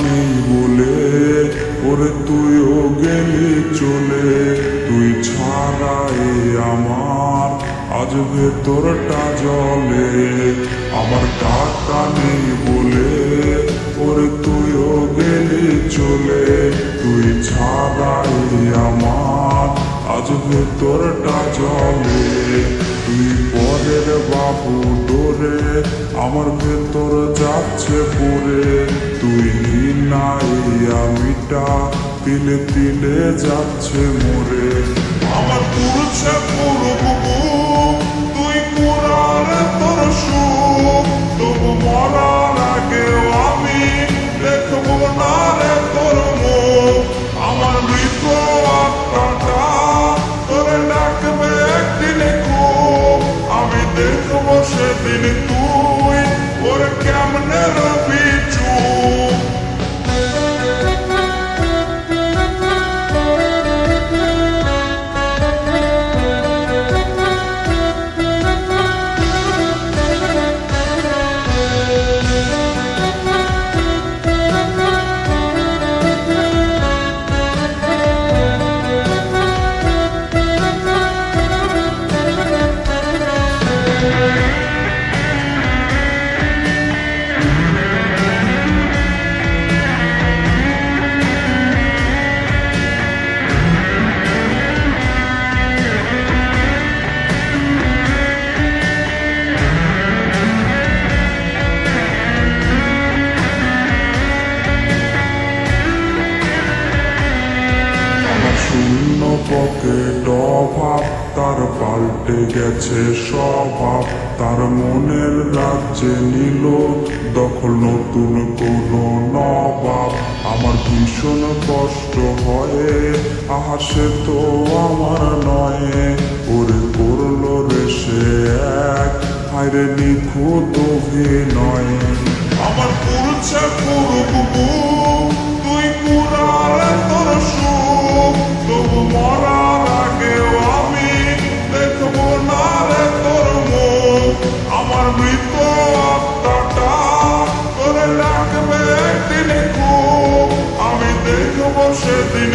নেই বলে ওরে তুইও গেলি চলে। তুই ছাড়াই আমার আজ ভেতরটা জলে। আমার টাকা নেই বলে ওরে তুইও গেলি চলে। তুই ছাড়াই আমার আজ ভেতরটা জলে। তুই পরের বাবু ডোরে আমার ভেতর যাচ্ছে পড়ে। তুই নাই আমিটা তিলে তিলে যাচ্ছে মরে। আমার পুরুষে পুরবু তুই পুরার তোর সুখ। তবু মরার আগেও আমি দেখবো না রে তোর মুখ। আমার মৃত আত্মাটা তোরে ডাকবে একদিন খুব। আমি দেখবো সেদিন তুই ওরে কেমনে রবি চুপ। শূন্য পকেট অভাব তার পাল্টে গেছে স্বভাব। তার মনের রাজ্যে নিল দখল নতুন কোনো নবাব। আমার ভীষণ কষ্ট হয় আহা সে তো আমার নয়। ওরে করলো রে সে এক হায়রে নিখুঁত অভিনয়। আমার পুরুষে পুরবু তুই পুরার তোর সুখ। তবু মরার আগেও আমি দেখবো না রে তোর মুখ। আমার মৃত আত্মাটা তোরে ডাকবে একদিন খুব। আমি দেখবো সেদিন